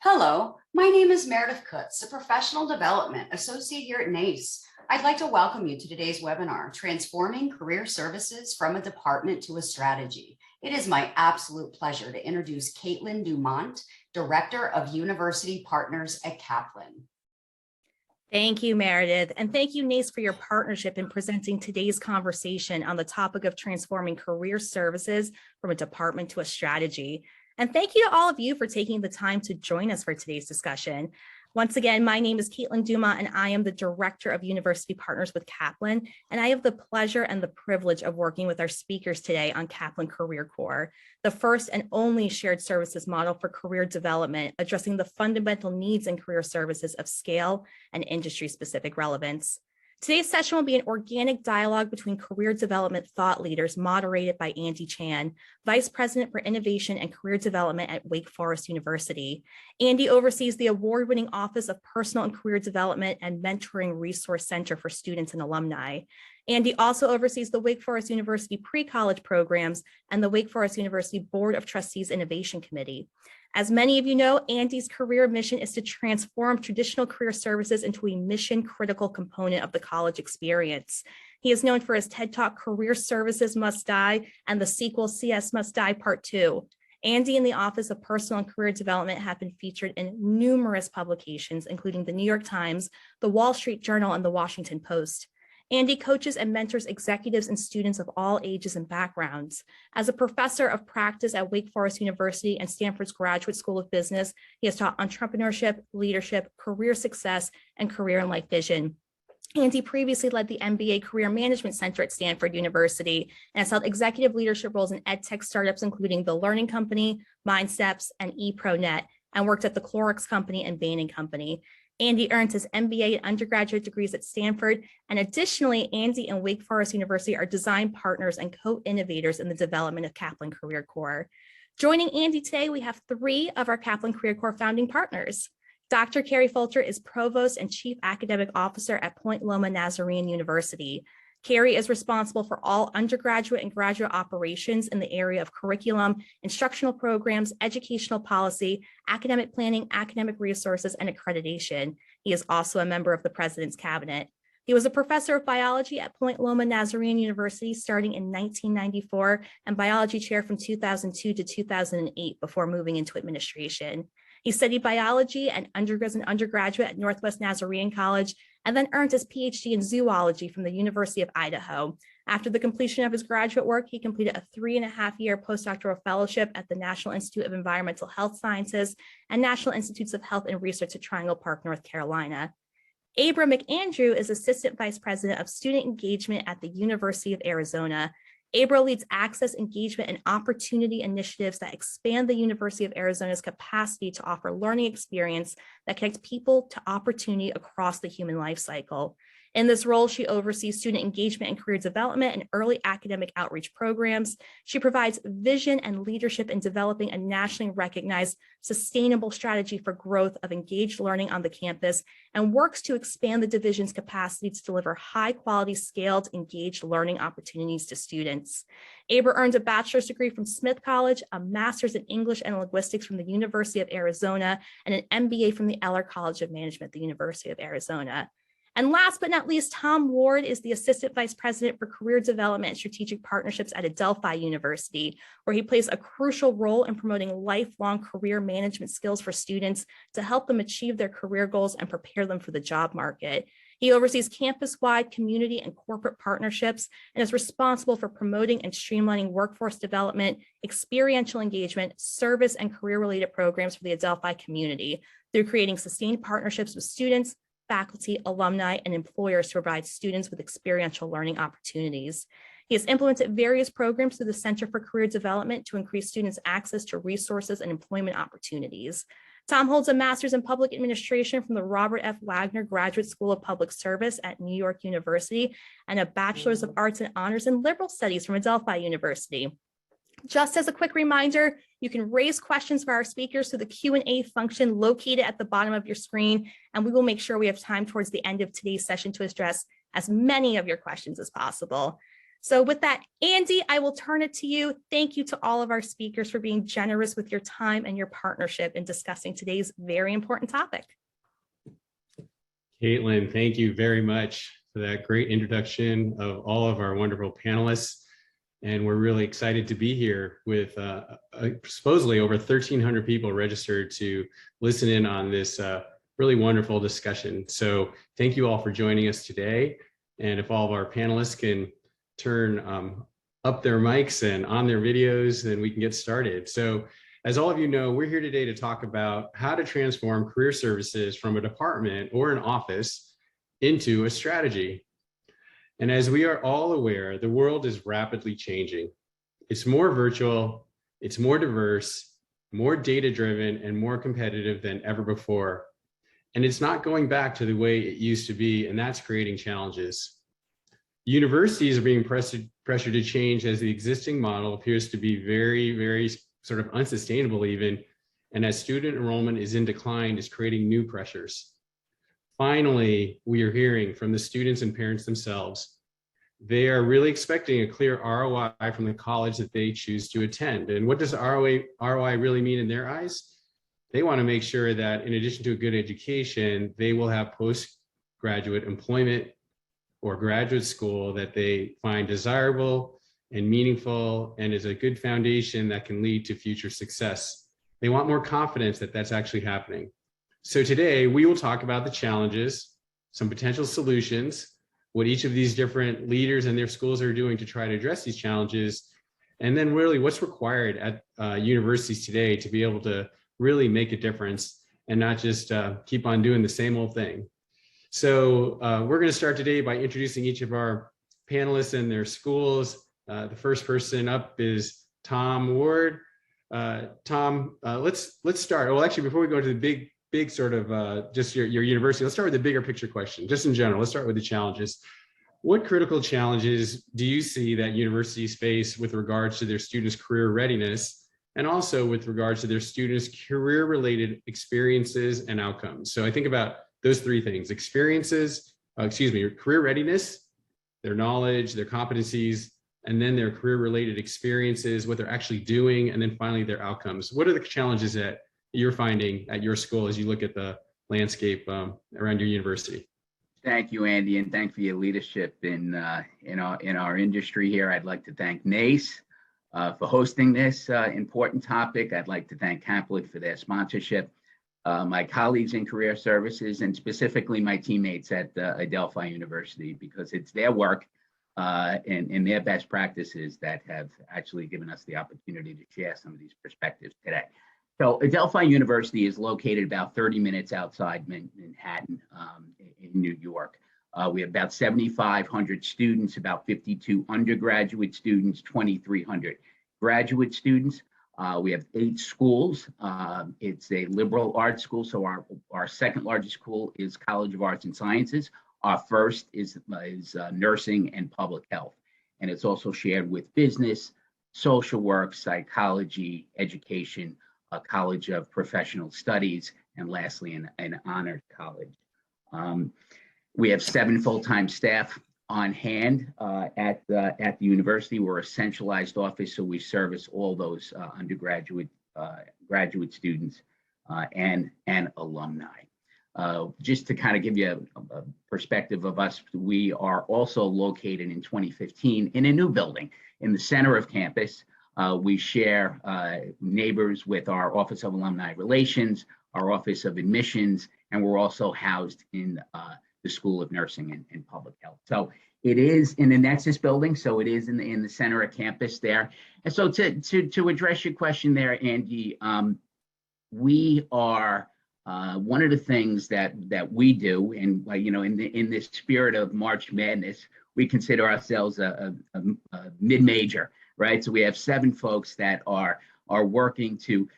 Hello, my name is Meredith Kutz, a Professional Development Associate here at NACE. I'd like to welcome you to today's webinar, Transforming Career Services from a Department to a Strategy. It is my absolute pleasure to introduce Caitlin Dumont, Director of University Partners at Kaplan. Thank you, Meredith, and thank you, NACE, for your partnership in presenting today's conversation on the topic of transforming career services from a department to a strategy. And thank you to all of you for taking the time to join us for today's discussion. Once again, my name is Caitlin Dumont, and I am the Director of University Partners with Kaplan, and I have the pleasure and the privilege of working with our speakers today on Kaplan Career Corps, the first and only shared services model for career development, addressing the fundamental needs in career services of scale and industry-specific relevance. Today's session will be an organic dialogue between career development thought leaders moderated by Andy Chan, Vice President for Innovation and Career Development at Wake Forest University. Andy oversees the award-winning Office of Personal and Career Development and Mentoring Resource Center for Students and Alumni. Andy also oversees the Wake Forest University pre-college programs and the Wake Forest University Board of Trustees Innovation Committee. As many of you know, Andy's career mission is to transform traditional career services into a mission-critical component of the college experience. He is known for his TED Talk, Career Services Must Die, and the sequel, CS Must Die Part 2. Andy and the Office of Personal and Career Development have been featured in numerous publications, including the New York Times, the Wall Street Journal, and the Washington Post. Andy coaches and mentors executives and students of all ages and backgrounds. As a professor of practice at Wake Forest University and Stanford's Graduate School of Business, he has taught entrepreneurship, leadership, career success, and career and life vision. Andy previously led the MBA Career Management Center at Stanford University and has held executive leadership roles in edtech startups, including The Learning Company, MindSteps, and eProNet, and worked at the Clorox Company and Bain & Company. Andy earned his MBA and undergraduate degrees at Stanford, and additionally, Andy and Wake Forest University are design partners and co-innovators in the development of Kaplan Career Corps. Joining Andy today, we have three of our Kaplan Career Corps founding partners. Dr. Carrie Folter is Provost and Chief Academic Officer at Point Loma Nazarene University. Carrie is responsible for all undergraduate and graduate operations in the area of curriculum, instructional programs, educational policy, academic planning, academic resources, and accreditation. He is also a member of the President's Cabinet. He was a professor of biology at Point Loma Nazarene University starting in 1994 and biology chair from 2002 to 2008 before moving into administration. He studied biology and undergraduate at Northwest Nazarene College and then earned his PhD in zoology from the University of Idaho. After the completion of his graduate work, he completed a 3.5-year postdoctoral fellowship at the National Institute of Environmental Health Sciences and National Institutes of Health and Research at Triangle Park, North Carolina. Abra McAndrew is Assistant Vice President of Student Engagement at the University of Arizona. Abra leads access, engagement, and opportunity initiatives that expand the University of Arizona's capacity to offer learning experience that connects people to opportunity across the human life cycle. In this role, she oversees student engagement and career development and early academic outreach programs. She provides vision and leadership in developing a nationally recognized sustainable strategy for growth of engaged learning on the campus and works to expand the division's capacity to deliver high-quality, scaled, engaged learning opportunities to students. Abra earned a bachelor's degree from Smith College, a master's in English and linguistics from the University of Arizona, and an MBA from the Eller College of Management at the University of Arizona. And last but not least, Tom Ward is the Assistant Vice President for Career Development and Strategic Partnerships at Adelphi University, where he plays a crucial role in promoting lifelong career management skills for students to help them achieve their career goals and prepare them for the job market. He oversees campus-wide community and corporate partnerships and is responsible for promoting and streamlining workforce development, experiential engagement, service, and career-related programs for the Adelphi community through creating sustained partnerships with students, faculty, alumni, and employers to provide students with experiential learning opportunities. He has implemented various programs through the Center for Career Development to increase students' access to resources and employment opportunities. Tom holds a master's in public administration from the Robert F. Wagner Graduate School of Public Service at New York University and a bachelor's of arts and honors in liberal studies from Adelphi University. Just as a quick reminder, you can raise questions for our speakers through the Q&A function located at the bottom of your screen, and we will make sure we have time towards the end of today's session to address as many of your questions as possible. So with that, Andy, I will turn it to you. Thank you to all of our speakers for being generous with your time and your partnership in discussing today's very important topic. Caitlin, thank you very much for that great introduction of all of our wonderful panelists. And we're really excited to be here with supposedly over 1,300 people registered to listen in on this really wonderful discussion. So thank you all for joining us today. And if all of our panelists can turn up their mics and on their videos, then we can get started. So as all of you know, we're here today to talk about how to transform career services from a department or an office into a strategy. And as we are all aware, the world is rapidly changing. It's more virtual, it's more diverse, more data-driven, and more competitive than ever before. And it's not going back to the way it used to be, and that's creating challenges. Universities are being pressured to change as the existing model appears to be very sort of unsustainable even, and as student enrollment is in decline, is creating new pressures. Finally, we are hearing from the students and parents themselves. They are really expecting a clear ROI from the college that they choose to attend. And what does ROI really mean in their eyes? They want to make sure that in addition to a good education, they will have postgraduate employment or graduate school that they find desirable and meaningful and is a good foundation that can lead to future success. They want more confidence that that's actually happening. So today we will talk about the challenges, some potential solutions, what each of these different leaders and their schools are doing to try to address these challenges, and then really what's required at universities today to be able to really make a difference and not just keep on doing the same old thing. So we're going to start today by introducing each of our panelists and their schools. The first person up is Tom Ward. Tom, let's start. Well, actually, before we go to the big sort of just your university, let's start with the bigger picture question, just in general. Let's start with the challenges. What critical challenges do you see that universities face with regards to their students' career readiness, and also with regards to their students' career-related experiences and outcomes? So I think about those three things: experiences, career readiness, their knowledge, their competencies, and then their career-related experiences, what they're actually doing, and then finally their outcomes. What are the challenges that you're finding at your school as you look at the landscape around your university? Thank you, Andy, and thank you for your leadership in our industry here. I'd like to thank NACE for hosting this important topic. I'd like to thank Kaplan for their sponsorship, my colleagues in career services, and specifically my teammates at Adelphi University, because it's their work and their best practices that have actually given us the opportunity to share some of these perspectives today. So Adelphi University is located about 30 minutes outside Manhattan in New York. We have about 7,500 students, about 52 undergraduate students, 2,300 graduate students. We have 8 schools. It's a liberal arts school, so our second largest school is College of Arts and Sciences. Our first is nursing and public health, and it's also shared with business, social work, psychology, education, a College of Professional Studies, and lastly, an honors college. We have 7 full-time staff on hand at the university. We're a centralized office, so we service all those undergraduate, graduate students and alumni. Just to kind of give you a perspective of us, we are also located in 2015 in a new building in the center of campus. We share neighbors with our Office of Alumni Relations, our Office of Admissions, and we're also housed in the School of Nursing and Public Health. So it is in the Nexus building, so it is in the center of campus there. And so to address your question there, Andy, we are one of the things that we do, and in this spirit of March Madness, we consider ourselves a mid-major. Right, so we have 7 folks that are working to,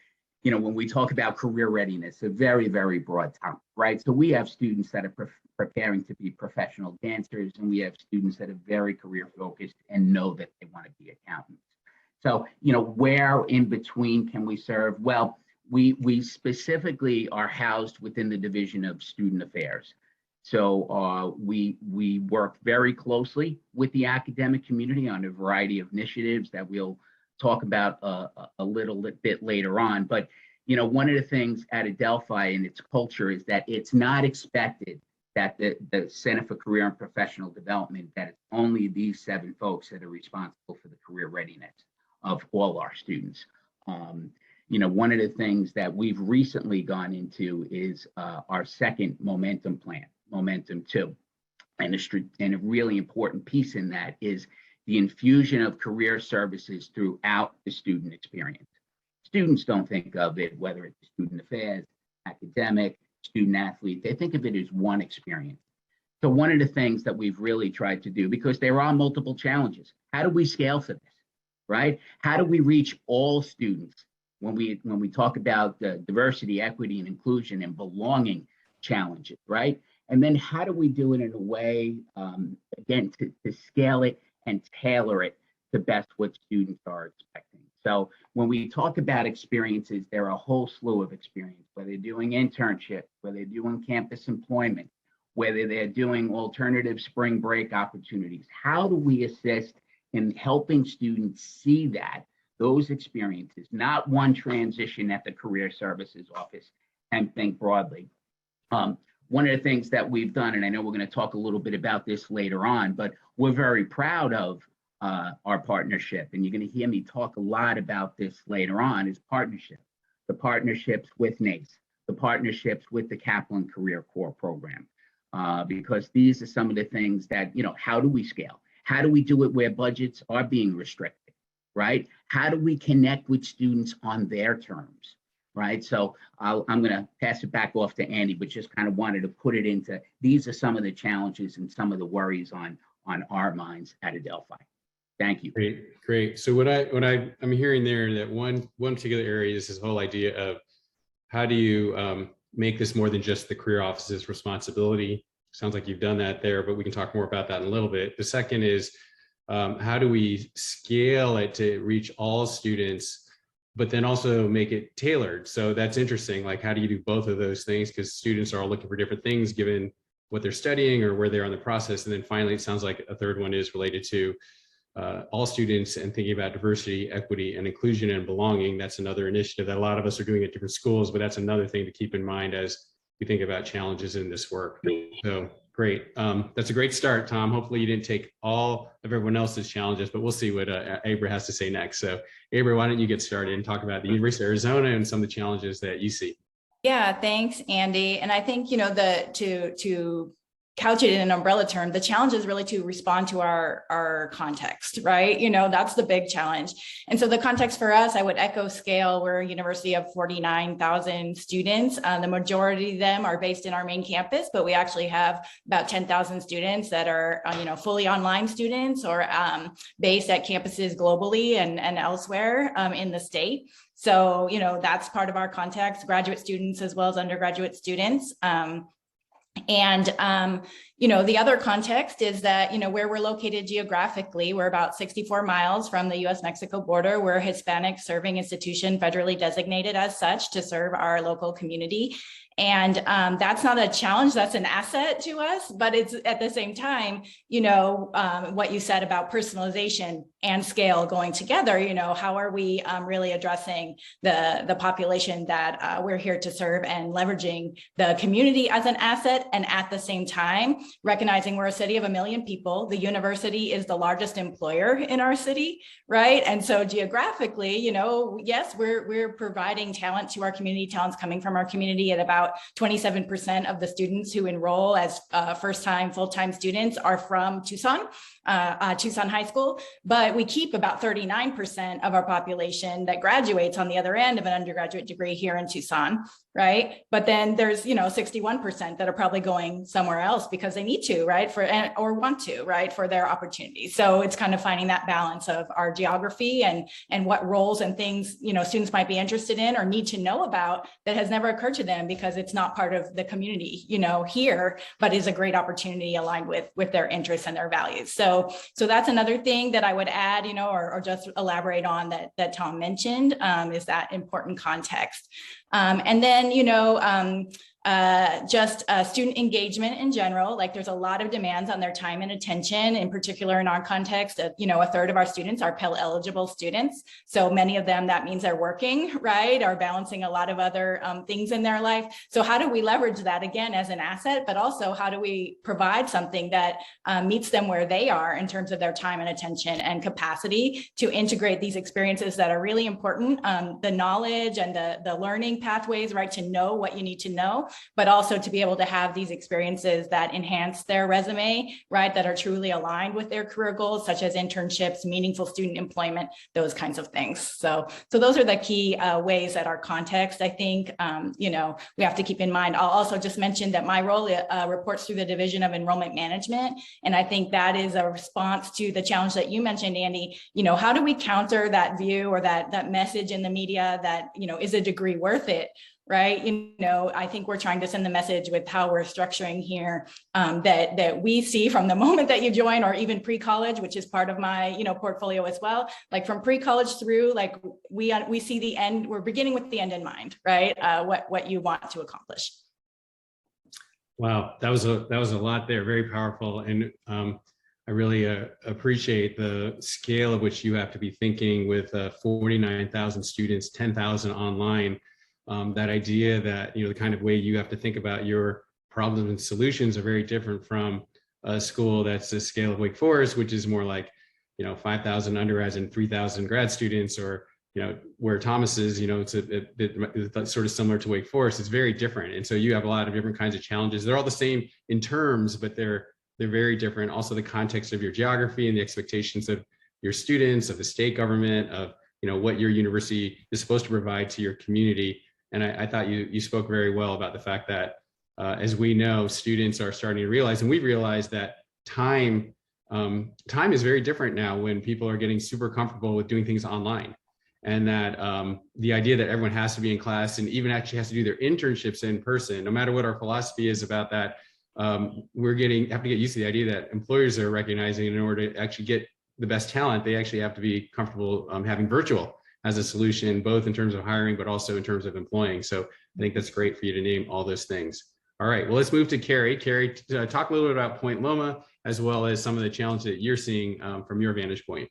when we talk about career readiness, a very broad topic, right? So we have students that are preparing to be professional dancers, and we have students that are very career focused and know that they want to be accountants. So, where in between can we serve? Well, we specifically are housed within the Division of Student Affairs. So we work very closely with the academic community on a variety of initiatives that we'll talk about a little bit later on. But one of the things at Adelphi and its culture is that it's not expected that the Center for Career and Professional Development, that it's only these 7 folks that are responsible for the career readiness of all our students. One of the things that we've recently gone into is our second momentum plan, Momentum 2. And a really important piece in that is the infusion of career services throughout the student experience. Students don't think of it, whether it's student affairs, academic, student athlete, they think of it as one experience. So one of the things that we've really tried to do, because there are multiple challenges, how do we scale for this, right? How do we reach all students when we talk about the diversity, equity, and inclusion and belonging challenges, right? And then how do we do it in a way, again, to scale it and tailor it to best what students are expecting. So when we talk about experiences, there are a whole slew of experiences, whether they're doing internships, whether they're doing campus employment, whether they're doing alternative spring break opportunities. How do we assist in helping students see those experiences, not one transition at the Career Services Office, and think broadly? One of the things that we've done, and I know we're going to talk a little bit about this later on, but we're very proud of our partnership, and you're going to hear me talk a lot about this later on, is partnership. The partnerships with NACE, the partnerships with the Kaplan Career Corps program, because these are some of the things that, how do we scale? How do we do it where budgets are being restricted, right? How do we connect with students on their terms, right? So I'm going to pass it back off to Andy, but just kind of wanted to put it into, these are some of the challenges and some of the worries on our minds at Adelphi. Thank you. Great. So what I'm hearing there, that one particular area is this whole idea of how do you make this more than just the career office's responsibility? Sounds like you've done that there, but we can talk more about that in a little bit. The second is how do we scale it to reach all students, but then also make it tailored? So that's interesting. Like, how do you do both of those things? Because students are all looking for different things given what they're studying or where they are in the process. And then finally, it sounds like a third one is related to all students and thinking about diversity, equity, and inclusion and belonging. That's another initiative that a lot of us are doing at different schools, but that's another thing to keep in mind as we think about challenges in this work. So great. That's a great start, Tom. Hopefully you didn't take all of everyone else's challenges, but we'll see what Abra has to say next. So Abra, why don't you get started and talk about the University of Arizona and some of the challenges that you see? Yeah, thanks, Andy. And I think, to couch it in an umbrella term, the challenge is really to respond to our context, right? That's the big challenge. And so the context for us, I would echo scale. We're a university of 49,000 students. The majority of them are based in our main campus, but we actually have about 10,000 students that are, fully online students or based at campuses globally and elsewhere in the state. So, that's part of our context, graduate students as well as undergraduate students. The other context is that, where we're located geographically, we're about 64 miles from the US-Mexico border. We're a Hispanic serving institution, federally designated as such to serve our local community. And that's not a challenge, that's an asset to us, but it's at the same time, what you said about personalization and scale going together, how are we really addressing the population that we're here to serve and leveraging the community as an asset, and at the same time, recognizing we're a city of 1 million people, the university is the largest employer in our city, right? And so geographically, yes, we're providing talent to our community, talent's coming from our community. At about 27% of the students who enroll as first-time, full-time students are from Tucson High School, but we keep about 39% of our population that graduates on the other end of an undergraduate degree here in Tucson, right? But then there's, 61% that are probably going somewhere else because they need to, right? Or want to, right? For their opportunities. So it's kind of finding that balance of our geography and what roles and things, students might be interested in or need to know about that has never occurred to them because it's not part of the community, here, but is a great opportunity aligned with their interests and their values. So that's another thing that I would add, or just elaborate on that Tom mentioned, is that important context. And then, just student engagement in general. Like there's a lot of demands on their time and attention, in particular in our context of, a third of our students are Pell eligible students. So many of them, that means they're working, right? Are balancing a lot of other things in their life. So how do we leverage that again as an asset, but also how do we provide something that meets them where they are in terms of their time and attention and capacity to integrate these experiences that are really important, the knowledge and the learning pathways, right? To know what you need to know, but also to be able to have these experiences that enhance their resume, right? That are truly aligned with their career goals, such as internships, meaningful student employment, those kinds of things. So those are the key ways that our context, I think, we have to keep in mind. I'll also just mention that my role reports through the Division of Enrollment Management. And I think that is a response to the challenge that you mentioned, Andy. How do we counter that view or that message in the media that, is a degree worth it? Right. I think we're trying to send the message with how we're structuring here that we see from the moment that you join, or even pre-college, which is part of my, portfolio as well. Like from pre-college through, like we see the end, we're beginning with the end in mind, right? What you want to accomplish. Wow, that was a lot there, very powerful. And I really appreciate the scale of which you have to be thinking with 49,000 students, 10,000 online. That idea that, the kind of way you have to think about your problems and solutions are very different from a school that's the scale of Wake Forest, which is more like, 5,000 undergrads and 3,000 grad students, or, where Thomas is, it's a bit sort of similar to Wake Forest. It's very different. And so you have a lot of different kinds of challenges. They're all the same in terms, but they're very different. Also the context of your geography and the expectations of your students, of the state government, of, what your university is supposed to provide to your community. And I thought you spoke very well about the fact that, as we know, students are starting to realize, and we've realized that time is very different now when people are getting super comfortable with doing things online. And that the idea that everyone has to be in class and even actually has to do their internships in person, no matter what our philosophy is about that, have to get used to the idea that employers are recognizing in order to actually get the best talent, they actually have to be comfortable having virtual as a solution, both in terms of hiring, but also in terms of employing. So I think that's great for you to name all those things. All right, well, let's move to Carrie. Carrie, talk a little bit about Point Loma, as well as some of the challenges that you're seeing from your vantage point.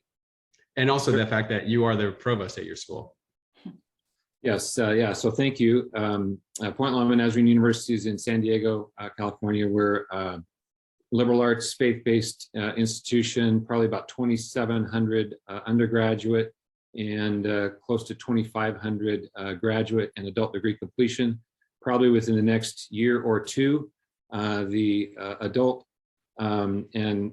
And also the fact that you are the provost at your school. Yes, so thank you. Point Loma Nazarene University is in San Diego, California. We're a liberal arts, faith-based institution, probably about 2,700 undergraduate and close to 2,500 graduate and adult degree completion. Probably within the next year or two, the adult and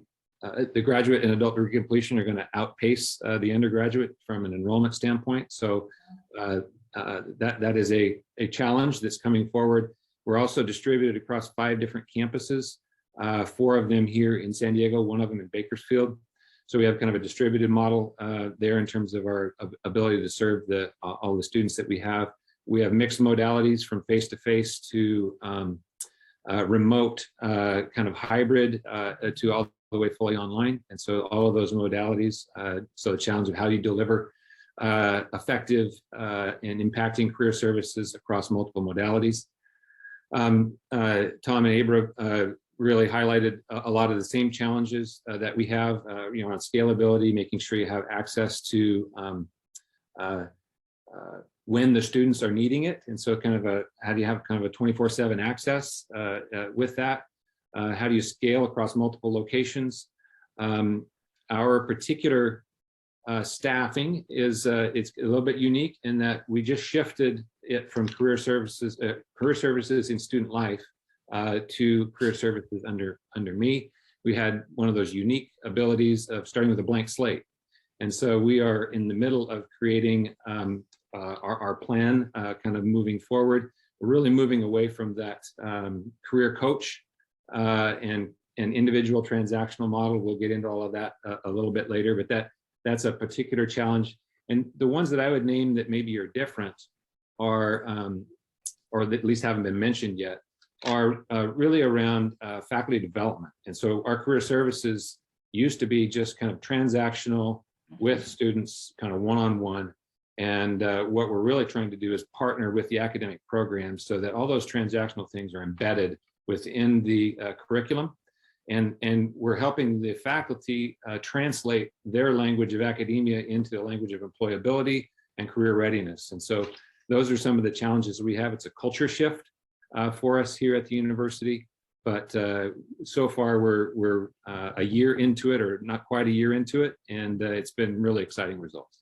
the graduate and adult degree completion are going to outpace the undergraduate from an enrollment standpoint. So that is a challenge that's coming forward. We're also distributed across 5 different campuses, 4 of them here in San Diego, 1 of them in Bakersfield. So we have kind of a distributed model there in terms of our ability to serve all the students that we have. We have mixed modalities from face-to-face to remote, kind of hybrid, to all the way fully online. And so all of those modalities, so the challenge of how do you deliver effective and impacting career services across multiple modalities. Tom and Abra really highlighted a lot of the same challenges that we have, on scalability, making sure you have access to when the students are needing it. And so kind of how do you have kind of a 24/7 access with that? How do you scale across multiple locations? Our particular staffing is it's a little bit unique in that we just shifted it from career services in student life to career services under me. We had one of those unique abilities of starting with a blank slate. And so we are in the middle of creating our plan, kind of moving forward. We're really moving away from that career coach and individual transactional model. We'll get into all of that a little bit later, but that's a particular challenge. And the ones that I would name that maybe are different are, or at least haven't been mentioned yet, are really around faculty development. And so our career services used to be just kind of transactional with students, kind of one-on-one. And what we're really trying to do is partner with the academic programs so that all those transactional things are embedded within the curriculum. And we're helping the faculty translate their language of academia into the language of employability and career readiness. And so those are some of the challenges we have. It's a culture shift for us here at the university, but so far we're a year into it, or not quite a year into it, and it's been really exciting results.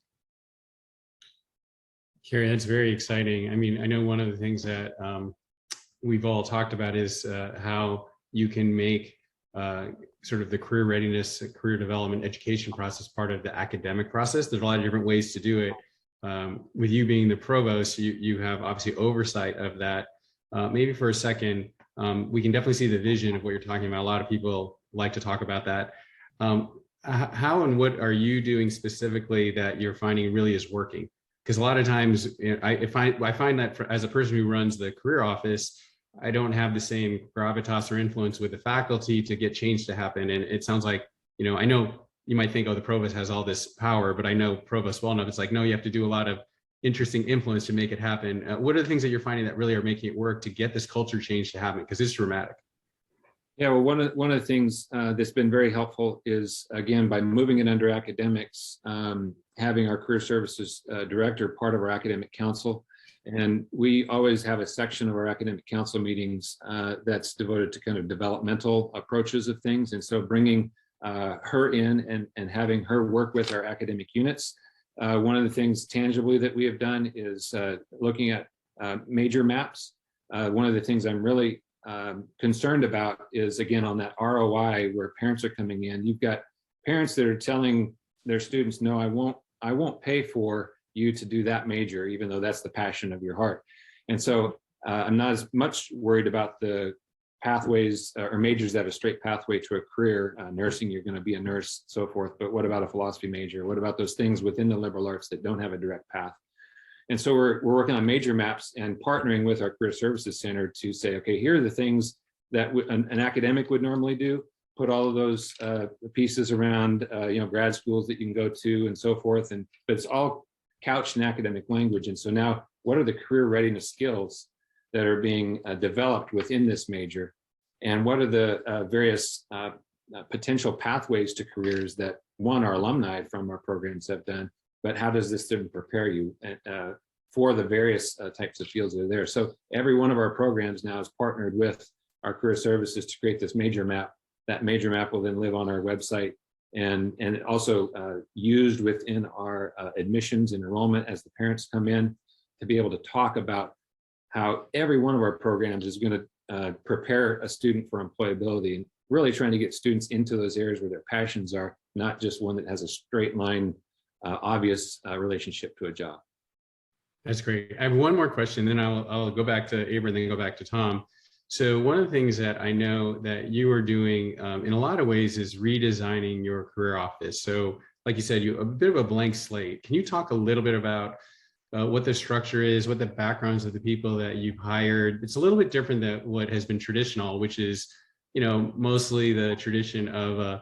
Carrie, that's very exciting. I mean, I know one of the things that we've all talked about is how you can make sort of the career readiness, career development, education process part of the academic process. There's a lot of different ways to do it. With you being the provost, you have obviously oversight of that. Maybe for a second, we can definitely see the vision of what you're talking about. A lot of people like to talk about that. How and what are you doing specifically that you're finding really is working? Because a lot of times, I find that as a person who runs the career office, I don't have the same gravitas or influence with the faculty to get change to happen. And it sounds like, I know you might think, oh, the provost has all this power, but I know provost well enough. It's like, no, you have to do a lot of interesting influence to make it happen. What are the things that you're finding that really are making it work to get this culture change to happen? Because it's dramatic. Yeah, well, one of the things that's been very helpful is, again, by moving it under academics, having our career services director part of our academic council. And we always have a section of our academic council meetings that's devoted to kind of developmental approaches of things. And so bringing her in and having her work with our academic units. One of the things tangibly that we have done is looking at major maps. One of the things I'm really concerned about is, again, on that ROI where parents are coming in. You've got parents that are telling their students, no, I won't pay for you to do that major, even though that's the passion of your heart. And so I'm not as much worried about the pathways or majors that have a straight pathway to a career. Nursing, you're going to be a nurse, so forth. But what about a philosophy major? What about those things within the liberal arts that don't have a direct path? And so we're working on major maps and partnering with our career services center to say, okay, here are the things that an academic would normally do. Put all of those pieces around, grad schools that you can go to and so forth. But it's all couched in academic language. And so now, what are the career readiness skills that are being developed within this major? And what are the various potential pathways to careers that, one, our alumni from our programs have done, but how does this student prepare you for the various types of fields that are there? So every one of our programs now is partnered with our career services to create this major map. That major map will then live on our website and also used within our admissions and enrollment as the parents come in, to be able to talk about how every one of our programs is going to prepare a student for employability, and really trying to get students into those areas where their passions are, not just one that has a straight line, obvious relationship to a job. That's great. I have one more question, then I'll go back to Abra and then go back to Tom. So one of the things that I know that you are doing in a lot of ways is redesigning your career office. So like you said, a bit of a blank slate. Can you talk a little bit about what the structure is, what the backgrounds of the people that you've hired? It's a little bit different than what has been traditional, which is, mostly the tradition of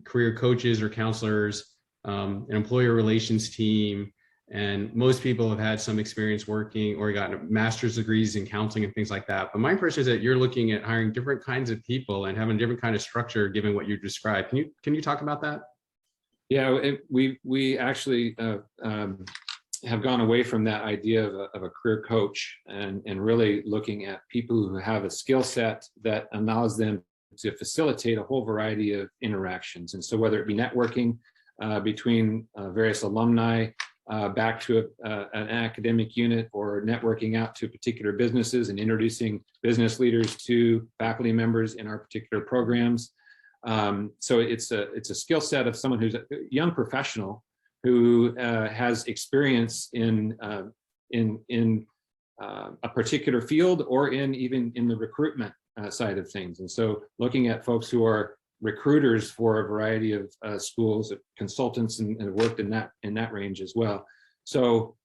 career coaches or counselors, an employer relations team. And most people have had some experience working or gotten master's degrees in counseling and things like that. But my impression is that you're looking at hiring different kinds of people and having a different kind of structure given what you described. Can you talk about that? Yeah, we actually have gone away from that idea of a career coach and really looking at people who have a skill set that allows them to facilitate a whole variety of interactions. And so whether it be networking between various alumni, back to an academic unit, or networking out to particular businesses and introducing business leaders to faculty members in our particular programs. So it's a skill set of someone who's a young professional who has experience in a particular field, or even in the recruitment side of things. And so looking at folks who are recruiters for a variety of schools, consultants, and worked in that range as well. So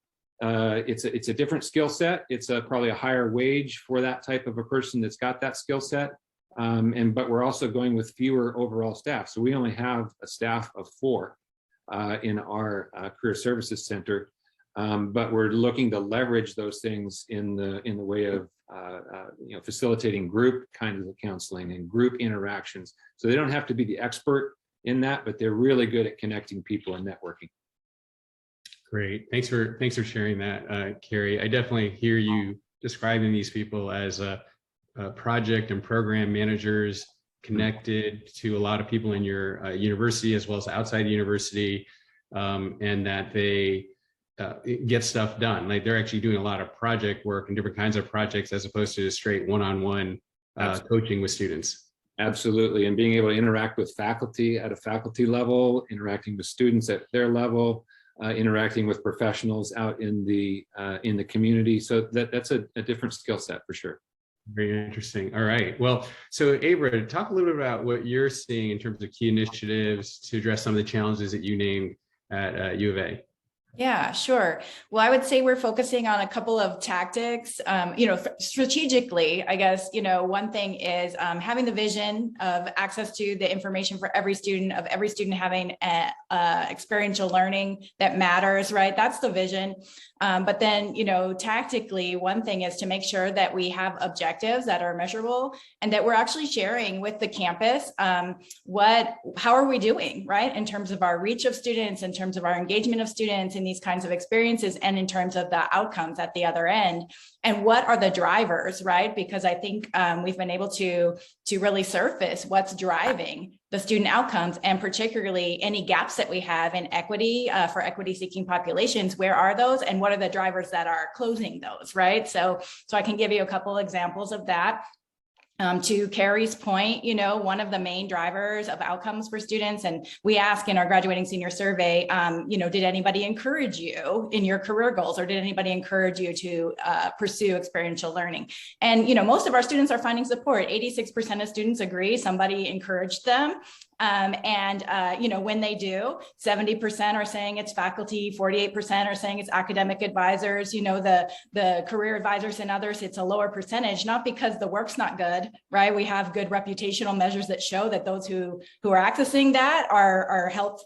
it's a different skill set. It's probably a higher wage for that type of a person that's got that skill set. But we're also going with fewer overall staff. So we only have a staff of 4 in our career services center. but we're looking to leverage those things in the way of facilitating group kinds of counseling and group interactions. So they don't have to be the expert in that, but they're really good at connecting people and networking. Great. Thanks for sharing that, Carrie. I definitely hear you describing these people as project and program managers connected to a lot of people in your university as well as outside the university, and that they get stuff done. Like they're actually doing a lot of project work and different kinds of projects as opposed to just straight one-on-one coaching with students. Absolutely. And being able to interact with faculty at a faculty level, interacting with students at their level, interacting with professionals out in the community. So that's a different skill set for sure. Very interesting. All right. Well, so Abra, talk a little bit about what you're seeing in terms of key initiatives to address some of the challenges that you named at U of A. Yeah, sure. Well, I would say we're focusing on a couple of tactics, strategically, I guess, one thing is having the vision of access to the information for every student, of every student having experiential learning that matters, right? That's the vision. But then, tactically, one thing is to make sure that we have objectives that are measurable and that we're actually sharing with the campus how are we doing, right? In terms of our reach of students, in terms of our engagement of students in these kinds of experiences, and in terms of the outcomes at the other end. And what are the drivers, right? Because I think we've been able to really surface what's driving the student outcomes, and particularly any gaps that we have in equity for equity-seeking populations. Where are those, and what are the drivers that are closing those, right? So I can give you a couple examples of that. To Carrie's point, one of the main drivers of outcomes for students, and we ask in our graduating senior survey, did anybody encourage you in your career goals, or did anybody encourage you to pursue experiential learning? And, most of our students are finding support. 86% of students agree somebody encouraged them. When they do, 70% are saying it's faculty, 48% are saying it's academic advisors, the career advisors and others, it's a lower percentage, not because the work's not good, right? We have good reputational measures that show that those who are accessing that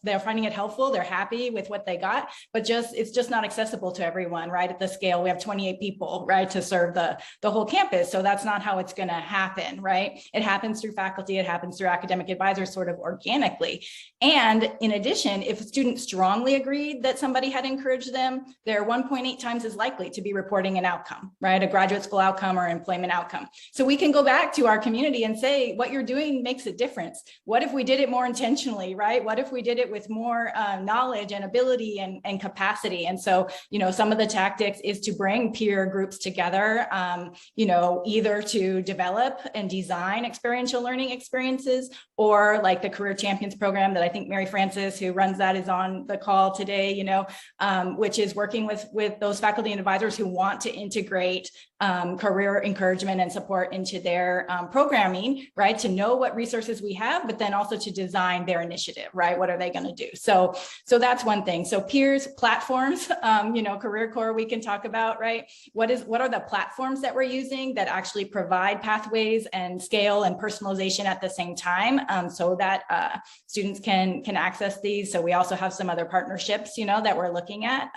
they're finding it helpful, they're happy with what they got, but it's just not accessible to everyone, right? At the scale, we have 28 people, right, to serve the whole campus. So that's not how it's going to happen, right? It happens through faculty, it happens through academic advisors, sort of organically. And in addition, if a student strongly agreed that somebody had encouraged them, they're 1.8 times as likely to be reporting an outcome, right? A graduate school outcome or employment outcome. So we can go back to our community and say, what you're doing makes a difference. What if we did it more intentionally, right? What if we did it with more knowledge and ability and capacity? And so, some of the tactics is to bring peer groups together, either to develop and design experiential learning experiences, or like the Career Champions program that I think Mary Francis, who runs that, is on the call today, which is working with those faculty and advisors who want to integrate career encouragement and support into their programming, right? To know what resources we have, but then also to design their initiative, right? What are they going to do? So that's one thing. So peers, platforms, Career Corps we can talk about, right? What are the platforms that we're using that actually provide pathways and scale and personalization at the same time, so that students can access these. So we also have some other partnerships, that we're looking at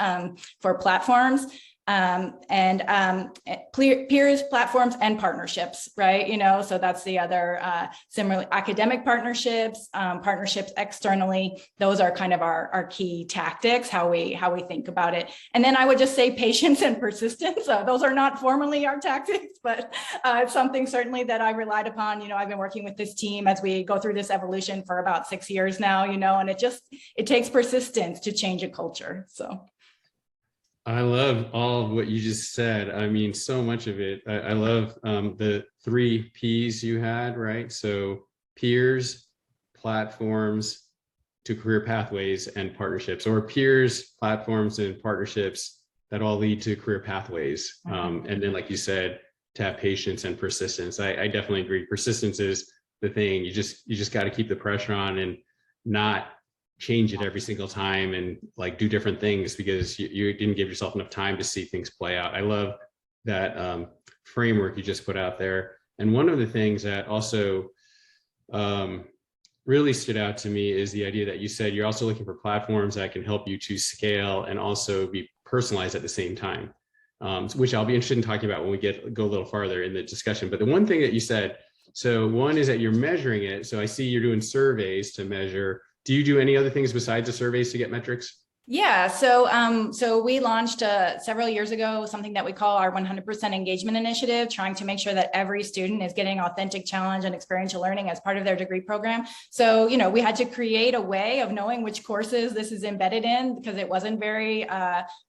for platforms. Peers, platforms, and partnerships, right? So that's the other similarly academic partnerships, partnerships externally. Those are kind of our key tactics, how we think about it. And then I would just say patience and persistence. Those are not formally our tactics, but it's something certainly that I relied upon. I've been working with this team as we go through this evolution for about 6 years now, and it takes persistence to change a culture. So. I love all of what you just said. I mean, so much of it. I love the 3 Ps you had, right? So peers, platforms to career pathways, and partnerships, or peers, platforms, and partnerships that all lead to career pathways. And then, like you said, to have patience and persistence. I definitely agree. Persistence is the thing. You just got to keep the pressure on and not change it every single time and like do different things because you didn't give yourself enough time to see things play out. I love that framework you just put out there. And one of the things that also really stood out to me is the idea that you said you're also looking for platforms that can help you to scale and also be personalized at the same time, which I'll be interested in talking about when we go a little farther in the discussion. But the one thing that you said, so one is that you're measuring it. So I see you're doing surveys to measure. Do you do any other things besides the surveys to get metrics? Yeah, so we launched several years ago something that we call our 100% engagement initiative, trying to make sure that every student is getting authentic challenge and experiential learning as part of their degree program. So, we had to create a way of knowing which courses this is embedded in, because it wasn't very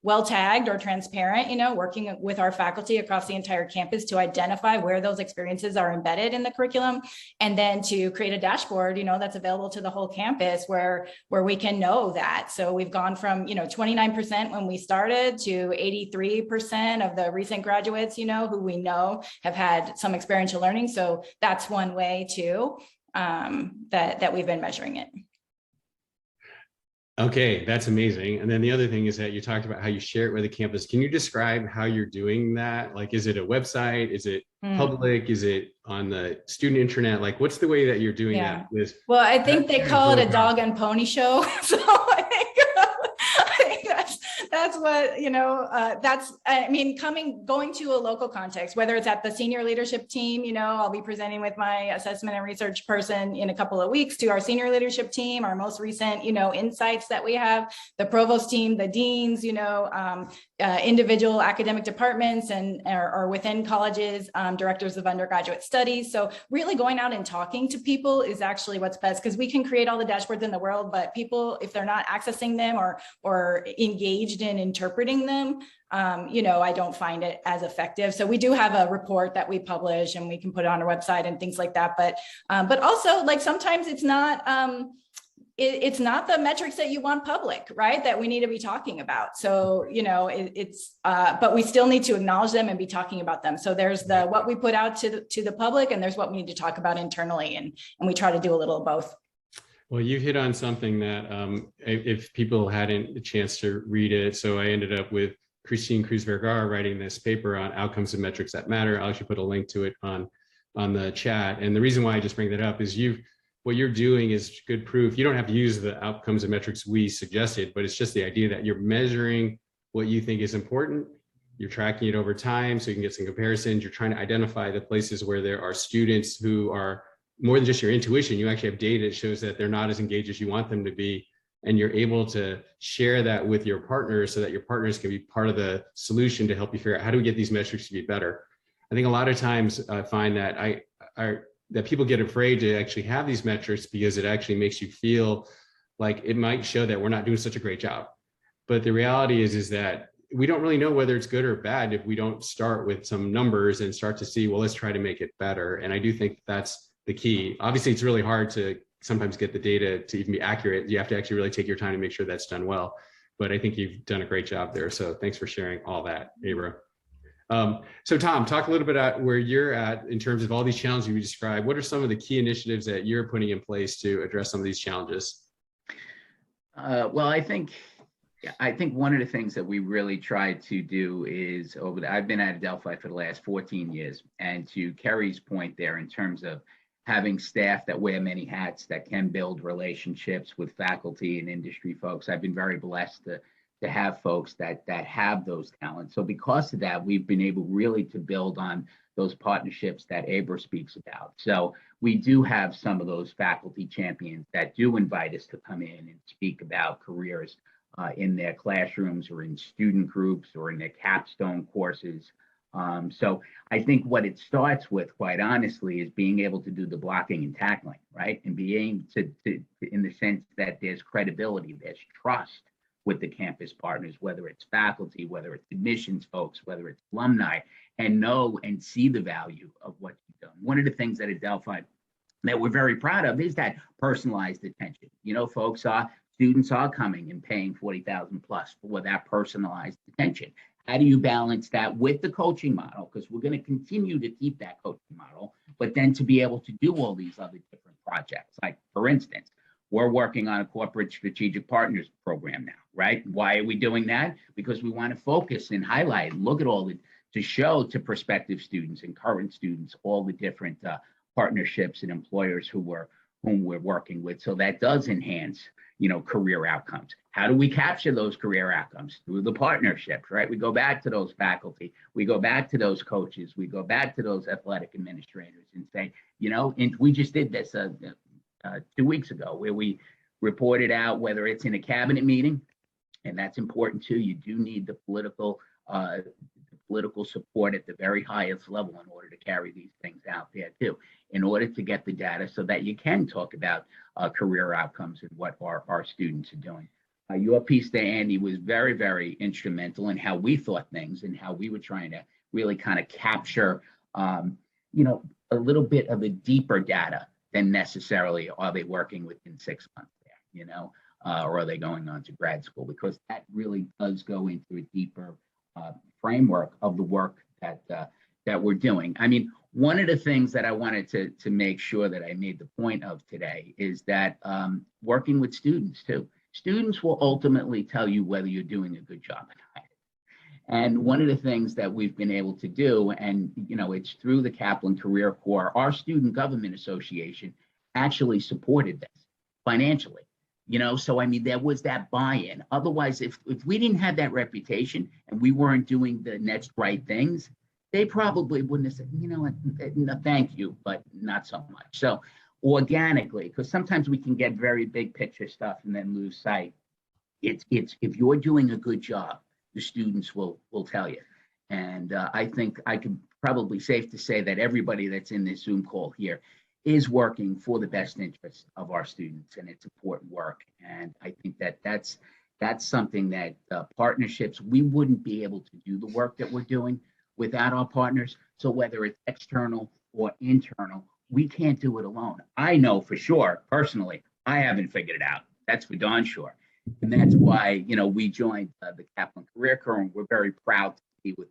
well tagged or transparent, working with our faculty across the entire campus to identify where those experiences are embedded in the curriculum, and then to create a dashboard, that's available to the whole campus where we can know that. So we've gone from 29% when we started to 83% of the recent graduates, who we know have had some experiential learning. So that's one way too, that we've been measuring it. Okay, that's amazing. And then the other thing is that you talked about how you share it with the campus. Can you describe how you're doing that? Like, is it a website? Is it public? Is it on the student intranet? Like, what's the way that you're doing that with? Well, I think they call it a dog and pony show. So I think that's what, going to a local context, whether it's at the senior leadership team, I'll be presenting with my assessment and research person in a couple of weeks to our senior leadership team, our most recent, insights that we have, the provost team, the deans, individual academic departments or within colleges, directors of undergraduate studies. So really going out and talking to people is actually what's best, because we can create all the dashboards in the world, but people, if they're not accessing them or engaged in interpreting them, I don't find it as effective. So we do have a report that we publish and we can put it on our website and things like that. But also, like, sometimes it's not the metrics that you want public, right? That we need to be talking about. So, but we still need to acknowledge them and be talking about them. So there's what we put out to the public, and there's what we need to talk about internally. And we try to do a little of both. Well, you hit on something that if people hadn't a chance to read it, so I ended up with Christine Cruz-Vergara writing this paper on outcomes and metrics that matter. I'll actually put a link to it on the chat. And the reason why I just bring that up is what you're doing is good proof. You don't have to use the outcomes and metrics we suggested, but it's just the idea that you're measuring what you think is important. You're tracking it over time so you can get some comparisons. You're trying to identify the places where there are students who are more than just your intuition. You actually have data that shows that they're not as engaged as you want them to be. And you're able to share that with your partners so that your partners can be part of the solution to help you figure out how do we get these metrics to be better. I think a lot of times I find that that people get afraid to actually have these metrics because it actually makes you feel like it might show that we're not doing such a great job. But the reality is that we don't really know whether it's good or bad if we don't start with some numbers and start to see, well, let's try to make it better. And I do think that's the key. Obviously, it's really hard to sometimes get the data to even be accurate. You have to actually really take your time to make sure that's done well. But I think you've done a great job there. So thanks for sharing all that, Abra. So Tom, talk a little bit about where you're at in terms of all these challenges you described. What are some of the key initiatives that you're putting in place to address some of these challenges? Well, I think one of the things that we really try to do is I've been at Adelphi for the last 14 years, and to Kerry's point there in terms of having staff that wear many hats that can build relationships with faculty and industry folks. I've been very blessed to have folks that have those talents. So because of that, we've been able really to build on those partnerships that Abra speaks about. So we do have some of those faculty champions that do invite us to come in and speak about careers in their classrooms or in student groups or in their capstone courses. So I think what it starts with, quite honestly, is being able to do the blocking and tackling, right? And being to in the sense that there's credibility, there's trust with the campus partners, whether it's faculty, whether it's admissions folks, whether it's alumni, and know and see the value of what you've done. One of the things at Adelphi that we're very proud of is that personalized attention. Folks students are coming and paying $40,000 plus for that personalized attention. How do you balance that with the coaching model? Because we're going to continue to keep that coaching model, but then to be able to do all these other different projects. Like, for instance, we're working on a corporate strategic partners program now, right? Why are we doing that? Because we want to focus and highlight, look at to show to prospective students and current students all the different partnerships and employers whom we're working with. So that does enhance, career outcomes. How do we capture those career outcomes? Through the partnerships, right? We go back to those faculty, we go back to those coaches, we go back to those athletic administrators and say, and we just did this 2 weeks ago where we reported out whether it's in a cabinet meeting, and that's important too. You do need the political support at the very highest level in order to carry these things out there too, in order to get the data so that you can talk about career outcomes and what our students are doing. Your piece there, Andy, was very, very instrumental in how we thought things and how we were trying to really kind of capture, a little bit of a deeper data than necessarily are they working within 6 months there, or are they going on to grad school? Because that really does go into a deeper framework of the work that we're doing. I mean, one of the things that I wanted to make sure that I made the point of today is that working with students too. Students will ultimately tell you whether you're doing a good job or not. And one of the things that we've been able to do, and it's through the Kaplan Career Corps, our Student Government Association actually supported this financially. So I mean, there was that buy-in. Otherwise, if we didn't have that reputation and we weren't doing the next right things, they probably wouldn't have said, no, thank you, but not so much. So organically, because sometimes we can get very big picture stuff and then lose sight. It's if you're doing a good job, the students will tell you. And I think I can probably safe to say that everybody that's in this Zoom call here is working for the best interest of our students, and it's important work. And I think that's something that partnerships, we wouldn't be able to do the work that we're doing without our partners. So whether it's external or internal, we can't do it alone. I know for sure, personally, I haven't figured it out. That's for darn sure. And that's why, we joined the Kaplan Career Corps, and we're very proud to be with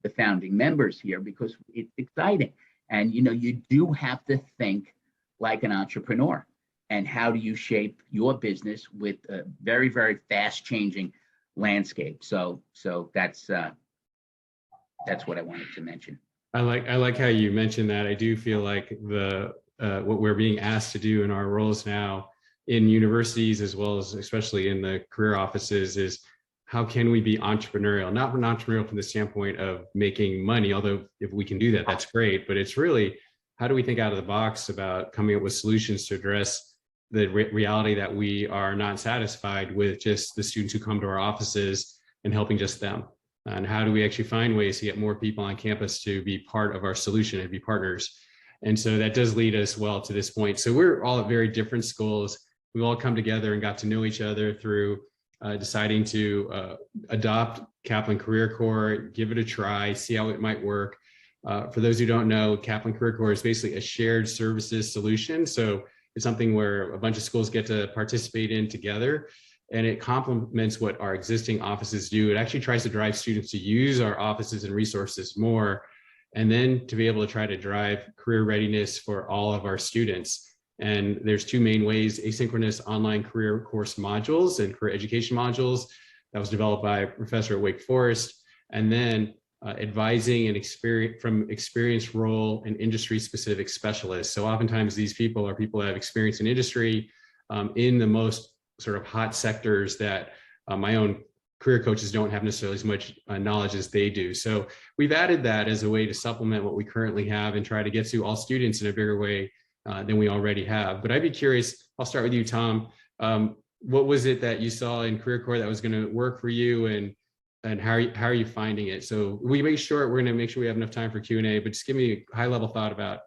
the founding members here because it's exciting. And, you do have to think like an entrepreneur. And how do you shape your business with a very, very fast changing landscape? So that's what I wanted to mention. I like how you mentioned that. I do feel like what we're being asked to do in our roles now in universities, as well as especially in the career offices, is how can we be entrepreneurial? Not entrepreneurial from the standpoint of making money, although if we can do that, that's great. But it's really, how do we think out of the box about coming up with solutions to address the reality that we are not satisfied with just the students who come to our offices and helping just them? And how do we actually find ways to get more people on campus to be part of our solution and be partners? And so that does lead us well to this point. So we're all at very different schools. We all come together and got to know each other through deciding to adopt Kaplan Career Corps, give it a try, see how it might work. For those who don't know, Kaplan Career Corps is basically a shared services solution. So it's something where a bunch of schools get to participate in together, and it complements what our existing offices do. It actually tries to drive students to use our offices and resources more, and then to be able to try to drive career readiness for all of our students. And there's two main ways: asynchronous online career course modules and career education modules that was developed by a professor at Wake Forest, and then advising and experienced role and industry specific specialists. So oftentimes these people are people that have experience in industry in the most sort of hot sectors that my own career coaches don't have necessarily as much knowledge as they do. So we've added that as a way to supplement what we currently have and try to get to all students in a bigger way than we already have. But I'd be curious, I'll start with you, Tom. What was it that you saw in Career Corps that was going to work for you, and how are you finding it? So we're going to make sure we have enough time for Q&A, but just give me a high level thought about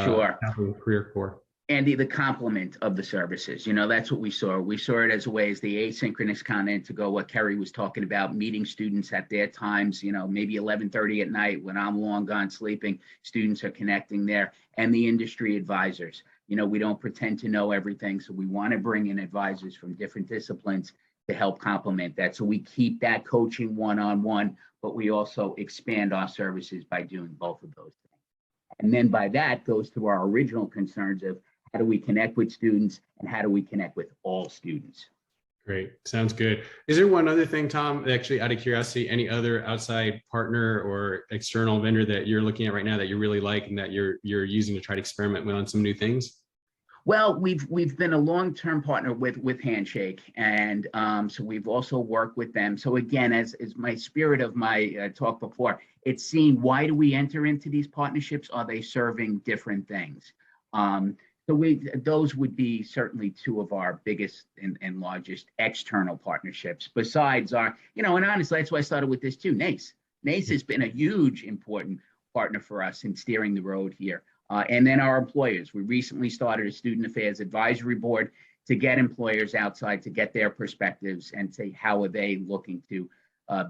Sure. Career Corps. Andy, the complement of the services, that's what we saw. We saw it as a way as the asynchronous content to go, what Kerry was talking about, meeting students at their times, maybe 11:30 at night when I'm long gone sleeping, students are connecting there, and the industry advisors. We don't pretend to know everything, so we want to bring in advisors from different disciplines to help complement that. So we keep that coaching one-on-one, but we also expand our services by doing both of those things. And then by that goes to our original concerns of how do we connect with students and how do we connect with all students? Great. Sounds good. Is there one other thing, Tom, actually out of curiosity, any other outside partner or external vendor that you're looking at right now that you really like and that you're using to try to experiment with on some new things? Well, we've been a long-term partner with Handshake, and so we've also worked with them. So again, as my spirit of my talk before, it's seeing why do we enter into these partnerships? Are they serving different things? So those would be certainly two of our biggest and largest external partnerships. Besides our, and honestly, that's why I started with this too. NACE has been a huge important partner for us in steering the road here. And then our employers. We recently started a student affairs advisory board to get employers outside to get their perspectives and say how are they looking to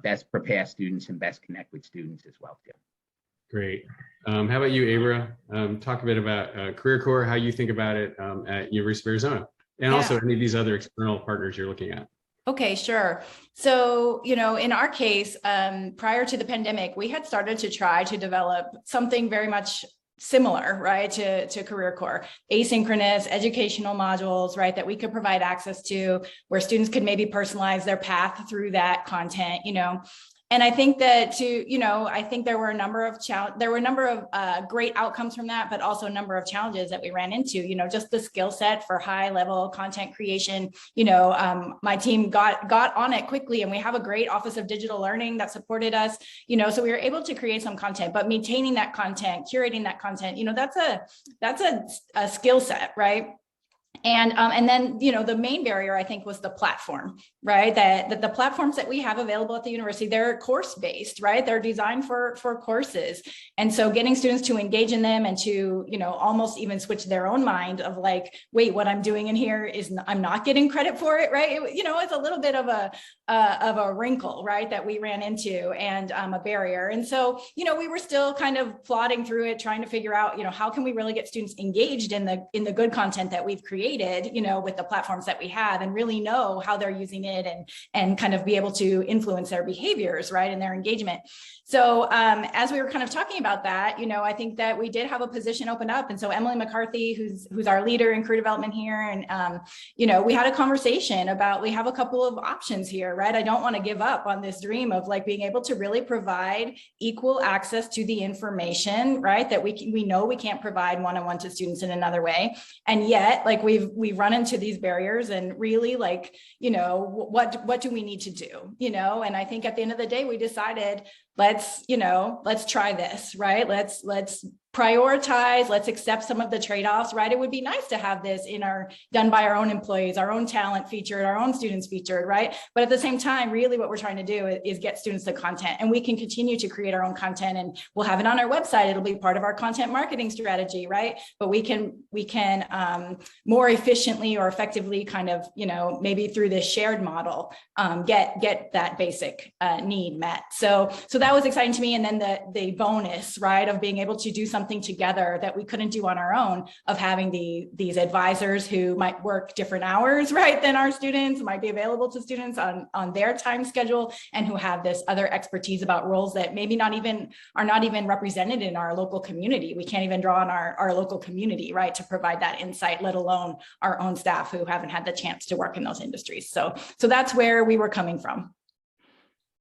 best prepare students and best connect with students as well too. Great. How about you, Abra? Talk a bit about Career Corps, how you think about it at University of Arizona, and also any of these other external partners you're looking at. Okay, sure. So, in our case, prior to the pandemic, we had started to try to develop something very much similar, right, to Career Corps, asynchronous educational modules, right, that we could provide access to, where students could maybe personalize their path through that content, And I think that I think there were a number of great outcomes from that, but also a number of challenges that we ran into, just the skill set for high level content creation. My team got on it quickly, and we have a great Office of Digital Learning that supported us, so we were able to create some content, but maintaining that content, curating that content, that's a skill set, right? And then, the main barrier, I think, was the platform, right? That the platforms that we have available at the university, they're course-based, right? They're designed for courses. And so getting students to engage in them and to, almost even switch their own mind of like, wait, what I'm doing in here is I'm not getting credit for it, right? It's a little bit of a wrinkle, right? That we ran into and a barrier. And so, we were still kind of plodding through it, trying to figure out, how can we really get students engaged in the good content that we've created, with the platforms that we have, and really know how they're using it and kind of be able to influence their behaviors, right, and their engagement. So as we were kind of talking about that, I think that we did have a position open up. And so Emily McCarthy, who's our leader in career development here, and we had a conversation about, we have a couple of options here, right? I don't want to give up on this dream of like being able to really provide equal access to the information, right? That we know we can't provide one-on-one to students in another way. And yet, like we've run into these barriers, and really like, what do we need to do? And I think at the end of the day, we decided, let's try this, right? Let's prioritize, let's accept some of the trade-offs, right? It would be nice to have this done by our own employees, our own talent featured, our own students featured, right? But at the same time, really what we're trying to do is get students the content, and we can continue to create our own content, and we'll have it on our website. It'll be part of our content marketing strategy, right? But we can more efficiently or effectively kind of, maybe through this shared model, get that basic need met. So that was exciting to me. And then the bonus, right, of being able to do something together that we couldn't do on our own, of having these advisors who might work different hours, right, than our students, might be available to students on their time schedule, and who have this other expertise about roles that maybe are not even represented in our local community. We can't even draw on our local community, right, to provide that insight, let alone our own staff who haven't had the chance to work in those industries. So that's where we were coming from.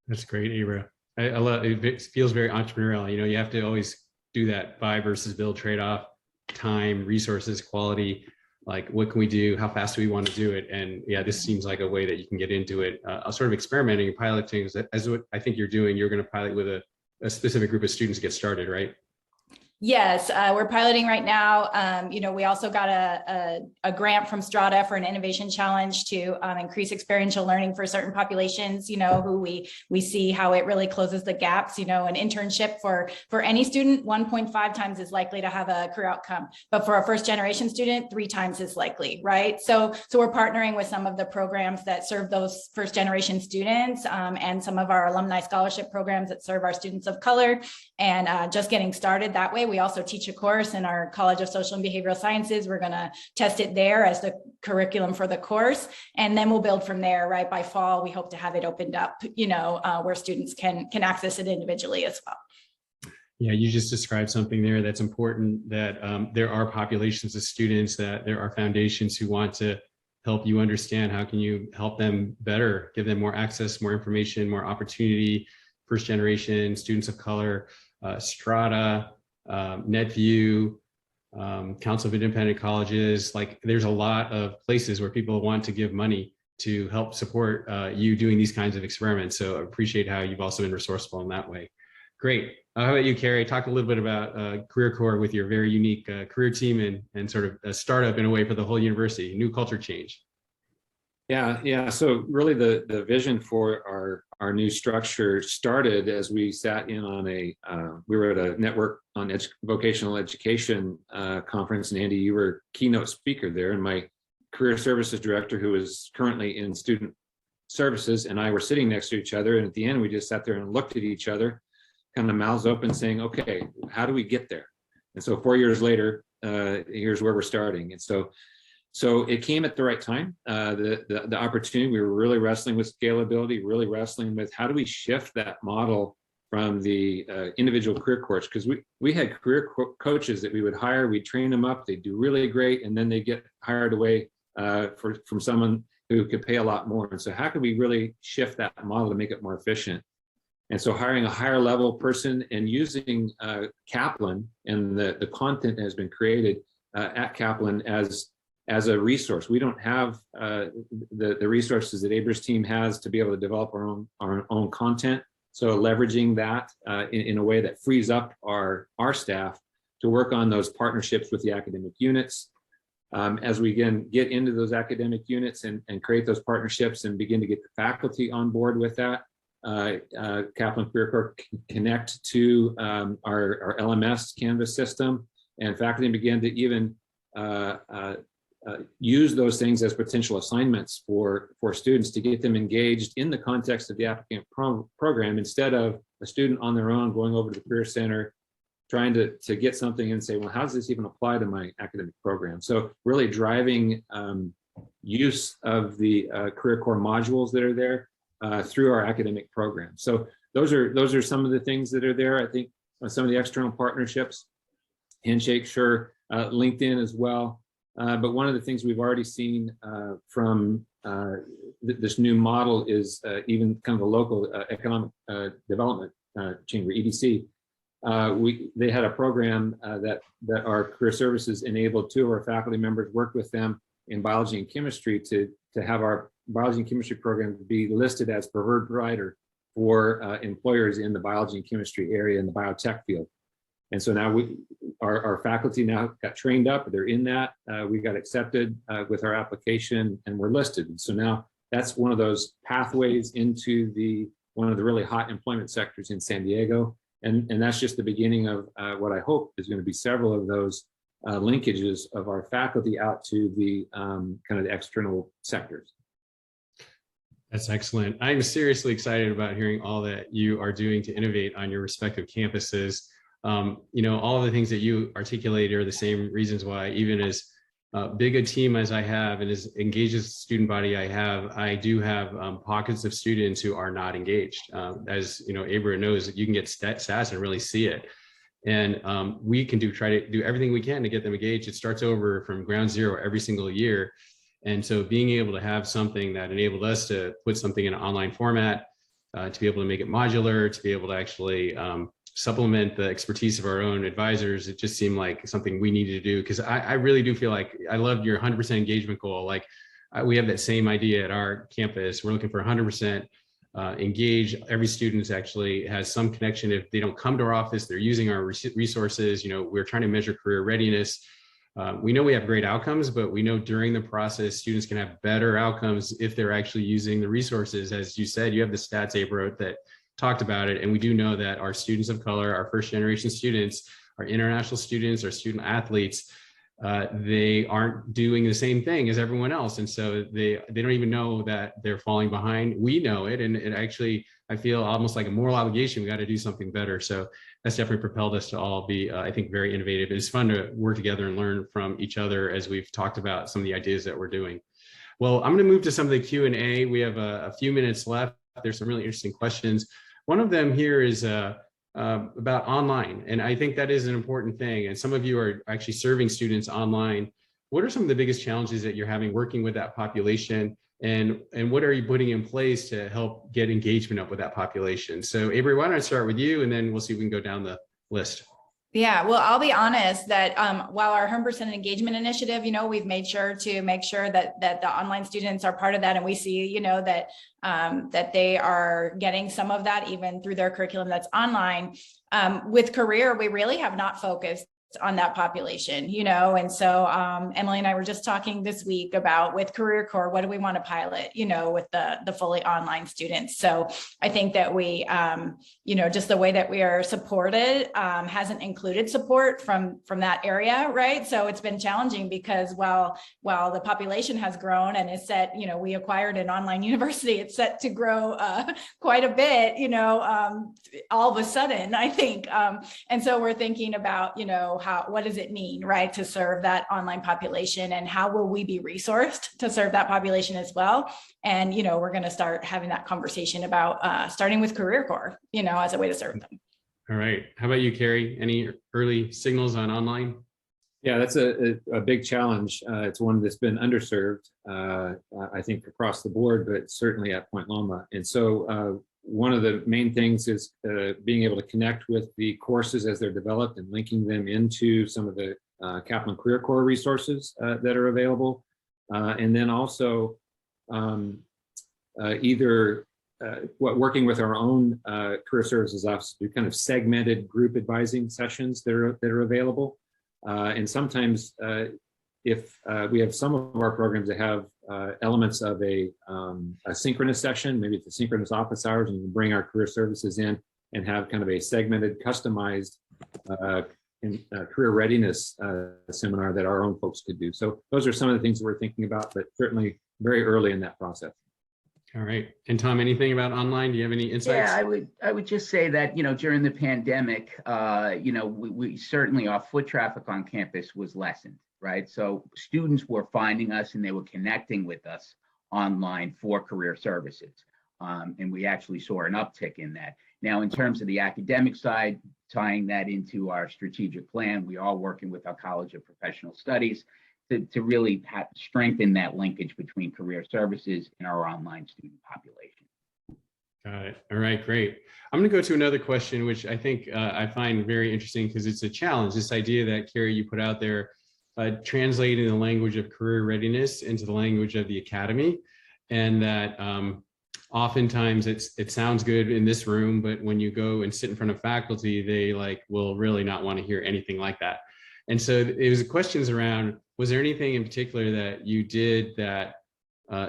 That's great, Abra. I love it. It feels very entrepreneurial. You have to always do that buy versus build trade-off, time, resources, quality, like what can we do, how fast do we want to do it? And yeah, this seems like a way that you can get into it, sort of experimenting and piloting, as what I think you're doing. You're going to pilot with a specific group of students to get started, right? Yes, we're piloting right now. We also got a grant from Strata for an innovation challenge to increase experiential learning for certain populations, who we see how it really closes the gaps. An internship for any student, 1.5 times is likely to have a career outcome, but for a first generation student, 3 times is likely, right? So we're partnering with some of the programs that serve those first generation students, and some of our alumni scholarship programs that serve our students of color, and just getting started that way. We also teach a course in our College of Social and Behavioral Sciences. We're going to test it there as the curriculum for the course, and then we'll build from there, right? By fall, we hope to have it opened up, where students can access it individually as well. Yeah, you just described something there that's important, that there are populations of students, that there are foundations who want to help you understand how can you help them better, give them more access, more information, more opportunity. First generation, students of color, Strata, NetView, Council of Independent Colleges. Like there's a lot of places where people want to give money to help support you doing these kinds of experiments. So I appreciate how you've also been resourceful in that way. Great. How about you, Carrie? Talk a little bit about Career Corps with your very unique career team and sort of a startup in a way for the whole university, new culture change. Yeah. So really the vision for our new structure started as we sat in on we were at a network on vocational education conference, and Andy, you were keynote speaker there, and my career services director, who is currently in student services, and I were sitting next to each other. And at the end, we just sat there and looked at each other, kind of mouths open, saying, okay, how do we get there? And so 4 years later, here's where we're starting. And so it came at the right time. The opportunity, we were really wrestling with scalability, really wrestling with how do we shift that model from the individual career course, because we had career coaches that we would hire, we'd train them up, they'd do really great, and then they get hired away from someone who could pay a lot more. And so how could we really shift that model to make it more efficient? And so hiring a higher level person and using Kaplan and the content that has been created at Kaplan as a resource. We don't have the resources that Abra's team has to be able to develop our own content. So leveraging that in a way that frees up our staff to work on those partnerships with the academic units. As we again get into those academic units and create those partnerships and begin to get the faculty on board with that, Kaplan Career Corps connect to our LMS Canvas system, and faculty begin to even use those things as potential assignments for students to get them engaged in the context of the applicant program, instead of a student on their own going over to the Career Center, trying to get something and say, well, how does this even apply to my academic program? So really driving use of the Career Corps modules that are there through our academic program. So those are some of the things that are there. I think some of the external partnerships, Handshake, sure, LinkedIn as well. But one of the things we've already seen from this new model is even kind of a local economic development chamber, EDC. They had a program that our career services enabled two of our faculty members worked with them in biology and chemistry to have our biology and chemistry program be listed as preferred provider for employers in the biology and chemistry area in the biotech field. And so now our faculty now got trained up, they're in that, we got accepted with our application and we're listed. And so now that's one of those pathways into one of the really hot employment sectors in San Diego. And that's just the beginning of what I hope is going to be several of those linkages of our faculty out to the kind of the external sectors. That's excellent. I'm seriously excited about hearing all that you are doing to innovate on your respective campuses. All of the things that you articulate are the same reasons why, even as big a team as I have and as engaged as a student body I do have pockets of students who are not engaged. As Abra knows, you can get stats and really see it. And we can try to do everything we can to get them engaged. It starts over from ground zero every single year. And so being able to have something that enabled us to put something in an online format, to be able to make it modular, to be able to actually supplement the expertise of our own advisors, it just seemed like something we needed to do, because I really do feel like I loved your 100% engagement goal. Like we have that same idea at our campus. We're looking for 100% engage. Every student actually has some connection. If they don't come to our office, they're using our resources. We're trying to measure career readiness. We know we have great outcomes, but we know during the process, students can have better outcomes if they're actually using the resources. As you said, you have the stats, Abra, that talked about it. And we do know that our students of color, our first generation students, our international students, our student athletes, they aren't doing the same thing as everyone else. And so they don't even know that they're falling behind. We know it. And it actually, I feel almost like a moral obligation. We got to do something better. So that's definitely propelled us to all be, I think, very innovative. It's fun to work together and learn from each other as we've talked about some of the ideas that we're doing. Well, I'm going to move to some of the Q&A. We have a few minutes left. There's some really interesting questions. One of them here is about online, and I think that is an important thing. And some of you are actually serving students online. What are some of the biggest challenges that you're having working with that population, and what are you putting in place to help get engagement up with that population? So Avery, why don't I start with you, and then we'll see if we can go down the list. Yeah, well, I'll be honest that while our 100% engagement initiative, we've made sure that the online students are part of that, and we see, that they are getting some of that even through their curriculum that's online. With career, we really have not focused on that population, and so Emily and I were just talking this week about with Career Corps, what do we want to pilot, with the fully online students. So I think that we, just the way that we are supported hasn't included support from that area, right? So it's been challenging because while the population has grown and is set, we acquired an online university, it's set to grow quite a bit, all of a sudden, I think. And so we're thinking about, what does it mean, right, to serve that online population, and how will we be resourced to serve that population as well? And, we're going to start having that conversation about starting with Career Corps, as a way to serve them. All right. How about you, Carrie? Any early signals on online? Yeah, that's a big challenge. It's one that's been underserved, I think, across the board, but certainly at Point Loma. And so one of the main things is being able to connect with the courses as they're developed and linking them into some of the Kaplan Career Corps resources that are available. And then also working with our own career services office to do kind of segmented group advising sessions that are available. And sometimes if we have some of our programs that have elements of a synchronous session, maybe it's a synchronous office hours, and you can bring our career services in and have kind of a segmented, customized career readiness seminar that our own folks could do. So those are some of the things that we're thinking about, but certainly very early in that process. All right. And Tom, anything about online? Do you have any insights? Yeah, I would just say that, during the pandemic, we certainly, our foot traffic on campus was lessened, right? So students were finding us and they were connecting with us online for career services. And we actually saw an uptick in that. Now, in terms of the academic side, tying that into our strategic plan, we are working with our College of Professional Studies to really strengthen that linkage between career services and our online student population. Got it. All right, great. I'm going to go to another question, which I think I find very interesting because it's a challenge. This idea that, Carrie, you put out there, translating the language of career readiness into the language of the academy, and that oftentimes it sounds good in this room, but when you go and sit in front of faculty, they will really not want to hear anything like that. And so it was questions around, was there anything in particular that you did that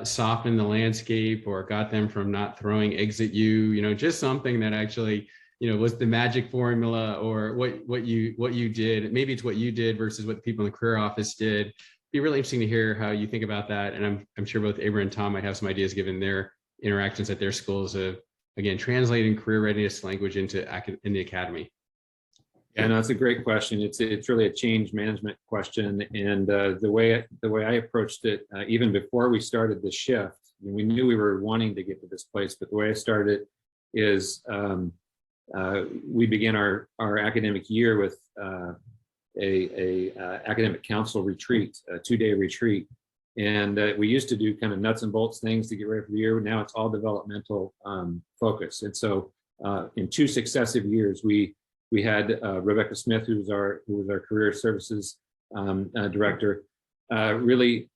softened the landscape or got them from not throwing eggs at you, just something that actually, was the magic formula, or what you did? Maybe it's what you did versus what the people in the career office did. It'd be really interesting to hear how you think about that. And I'm sure both Abra and Tom might have some ideas given their interactions at their schools of, again, translating career readiness language in the academy. Yeah, no, it's a great question. It's really a change management question, and the way I approached it, even before we started the shift, we knew we were wanting to get to this place. But the way I started is we began our academic year with a academic council retreat, a 2-day retreat, and we used to do kind of nuts and bolts things to get ready for the year. Now it's all developmental focus, and so in 2 successive years we had Rebecca Smith, who was our career services director, really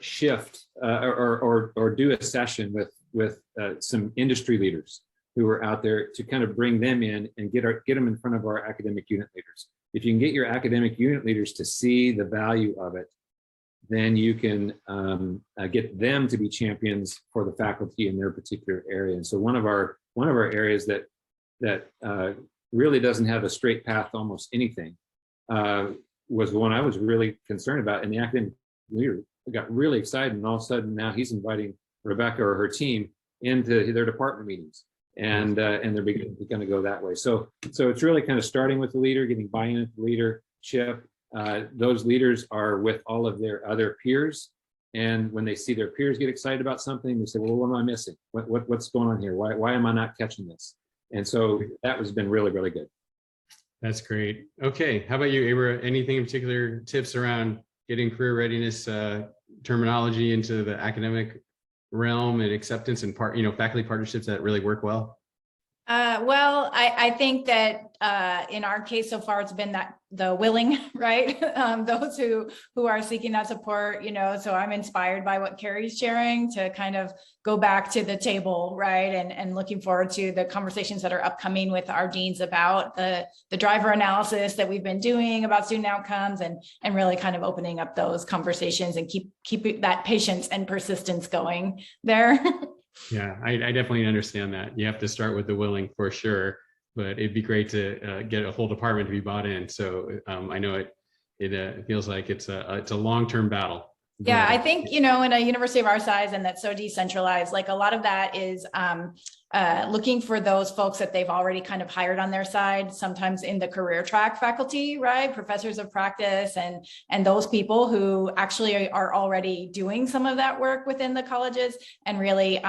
shift or do a session with some industry leaders who were out there to kind of bring them in and get them in front of our academic unit leaders. If you can get your academic unit leaders to see the value of it, then you can get them to be champions for the faculty in their particular area. And so one of our areas that really doesn't have a straight path to almost anything was the one I was really concerned about. And the academic leader got really excited, and all of a sudden now he's inviting Rebecca or her team into their department meetings, and they're beginning to go that way. So it's really kind of starting with the leader, getting buy-in at the leadership. Those leaders are with all of their other peers, and when they see their peers get excited about something, they say, well, what am I missing? What's going on here? Why am I not catching this? And so that has been really, really good. That's great. Okay, how about you, Abra? Anything in particular, tips around getting career readiness terminology into the academic realm and acceptance and faculty partnerships that really work well? Well, I think that in our case so far, it's been that the willing, right? Those who are seeking that support, so I'm inspired by what Carrie's sharing to kind of go back to the table, right? And looking forward to the conversations that are upcoming with our deans about the driver analysis that we've been doing about student outcomes and really kind of opening up those conversations and keep that patience and persistence going there. Yeah, I definitely understand that. You have to start with the willing for sure, but it'd be great to get a whole department to be bought in. So I know it feels like it's a long-term battle. Yeah, But, I think, in a university of our size and that's so decentralized, like a lot of that is looking for those folks that they've already kind of hired on their side, sometimes in the career track faculty, right? Professors of practice and those people who actually are already doing some of that work within the colleges and really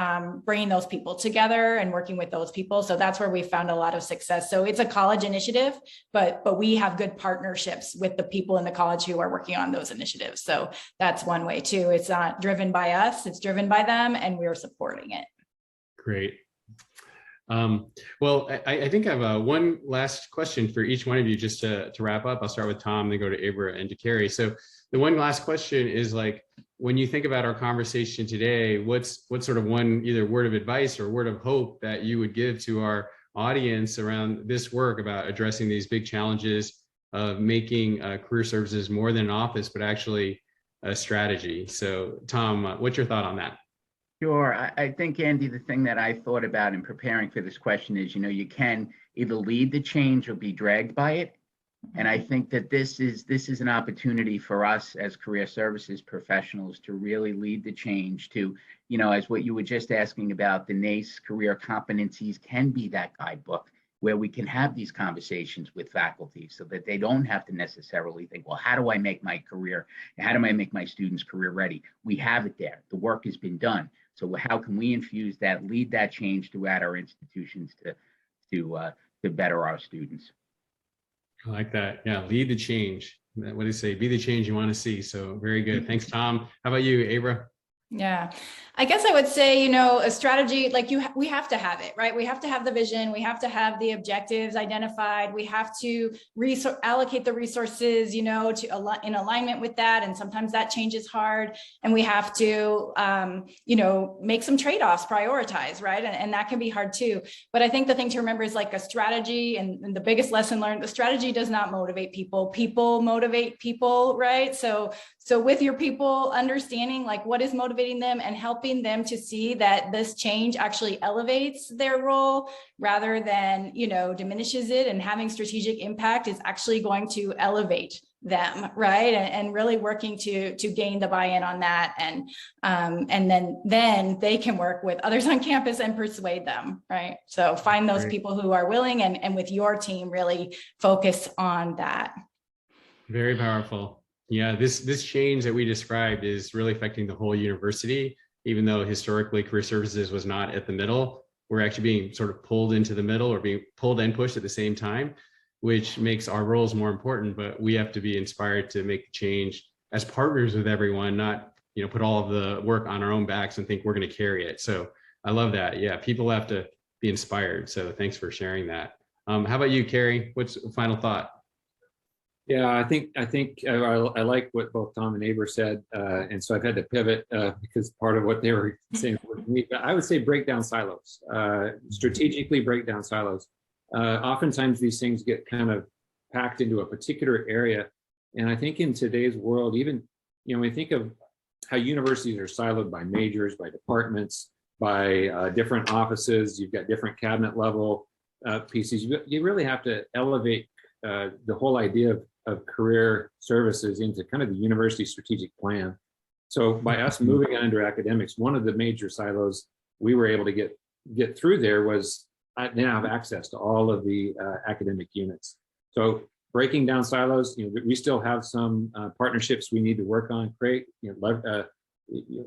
bringing those people together and working with those people. So that's where we found a lot of success. So it's a college initiative, but we have good partnerships with the people in the college who are working on those initiatives. So that's one way too. It's not driven by us, it's driven by them and we're supporting it. great. Well, I think I have one last question for each one of you just to wrap up. I'll start with Tom, then go to Abra and to Carrie. So the one last question is like, when you think about our conversation today, what's sort of one either word of advice or word of hope that you would give to our audience around this work about addressing these big challenges of making career services more than an office, but actually a strategy? So Tom, what's your thought on that? Sure. I think, Andy, the thing that I thought about in preparing for this question is, you can either lead the change or be dragged by it. And I think that this is an opportunity for us as career services professionals to really lead the change to, as what you were just asking about, the NACE career competencies can be that guidebook where we can have these conversations with faculty so that they don't have to necessarily think, well, how do I make my career? How do I make my students career ready? We have it there. The work has been done. So how can we infuse that, lead that change throughout our institutions to better our students? I like that. Yeah, lead the change. What do you say? Be the change you want to see. So very good. Thanks, Tom. How about you, Abra? Yeah, I guess I would say, a strategy like we have to have it, right? We have to have the vision. We have to have the objectives identified. We have to allocate the resources, in alignment with that. And sometimes that change is hard. And we have to, make some trade-offs, prioritize, right? And that can be hard too. But I think the thing to remember is like a strategy and the biggest lesson learned, the strategy does not motivate people. People motivate people, right? So with your people understanding like what is motivating them and helping them to see that this change actually elevates their role rather than, diminishes it, and having strategic impact is actually going to elevate them, right? And really working to gain the buy-in on that. And then they can work with others on campus and persuade them, right? So find those people who are willing and with your team really focus on that. Very powerful. Yeah, this change that we described is really affecting the whole university, even though historically career services was not at the middle. We're actually being sort of pulled into the middle or being pulled and pushed at the same time, which makes our roles more important, but we have to be inspired to make the change as partners with everyone, not, put all of the work on our own backs and think we're going to carry it. So I love that. Yeah, people have to be inspired. So thanks for sharing that. How about you, Carrie? What's the final thought? Yeah, I think I like what both Tom and Abra said, and so I've had to pivot because part of what they were saying with me. But I would say break down silos, strategically break down silos. Oftentimes these things get kind of packed into a particular area, and I think in today's world, even when we think of how universities are siloed by majors, by departments, by different offices, you've got different cabinet level pieces. You really have to elevate the whole idea of career services into kind of the university strategic plan. So by us moving under academics, one of the major silos we were able to get through there was I now have access to all of the academic units. So breaking down silos, we still have some partnerships we need to work on, create,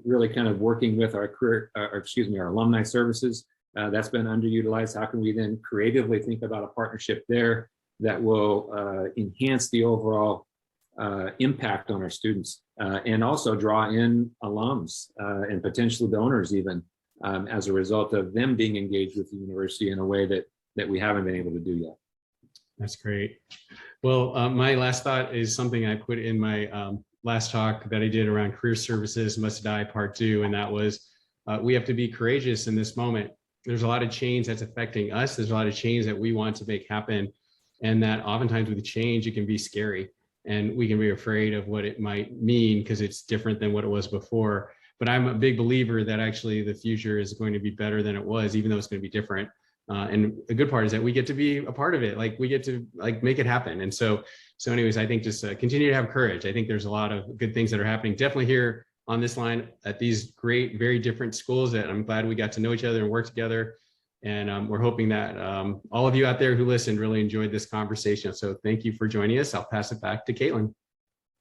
really kind of working with our our alumni services. That's been underutilized. How can we then creatively think about a partnership there that will enhance the overall impact on our students and also draw in alums and potential donors even as a result of them being engaged with the university in a way that that we haven't been able to do yet. That's great. Well, my last thought is something I put in my last talk that I did around career services must die part 2. And that was, we have to be courageous in this moment. There's a lot of change that's affecting us. There's a lot of change that we want to make happen. And that oftentimes with change, it can be scary. And we can be afraid of what it might mean because it's different than what it was before. But I'm a big believer that actually the future is going to be better than it was, even though it's going to be different. And the good part is that we get to be a part of it. Like we get to like make it happen. And so anyways, I think just continue to have courage. I think there's a lot of good things that are happening definitely here on this line at these great, very different schools that I'm glad we got to know each other and work together. And we're hoping that all of you out there who listened really enjoyed this conversation. So thank you for joining us. I'll pass it back to Caitlin.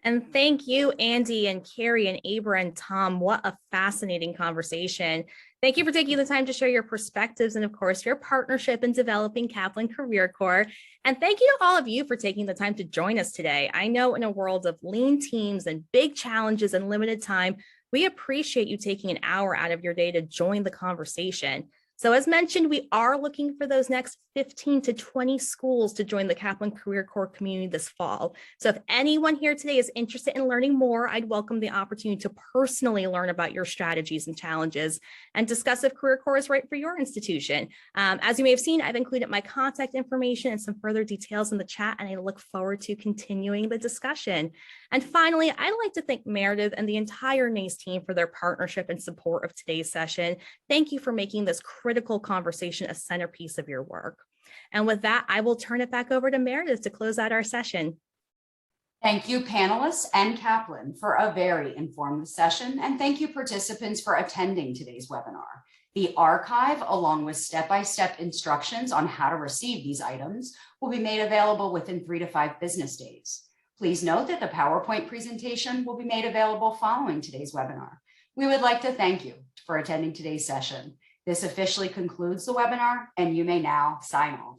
And thank you, Andy and Carrie and Abra and Tom. What a fascinating conversation. Thank you for taking the time to share your perspectives and, of course, your partnership in developing Kaplan Career Corps. And thank you to all of you for taking the time to join us today. I know in a world of lean teams and big challenges and limited time, we appreciate you taking an hour out of your day to join the conversation. So as mentioned, we are looking for those next 15 to 20 schools to join the Kaplan Career Corps community this fall. So if anyone here today is interested in learning more, I'd welcome the opportunity to personally learn about your strategies and challenges and discuss if Career Corps is right for your institution. As you may have seen, I've included my contact information and some further details in the chat, and I look forward to continuing the discussion. And finally, I'd like to thank Meredith and the entire NACE team for their partnership and support of today's session. Thank you for making this critical conversation a centerpiece of your work. And with that, I will turn it back over to Meredith to close out our session. Thank you, panelists and Kaplan, for a very informative session. And thank you, participants, for attending today's webinar. The archive, along with step-by-step instructions on how to receive these items, will be made available within 3 to 5 business days. Please note that the PowerPoint presentation will be made available following today's webinar. We would like to thank you for attending today's session. This officially concludes the webinar, and you may now sign off.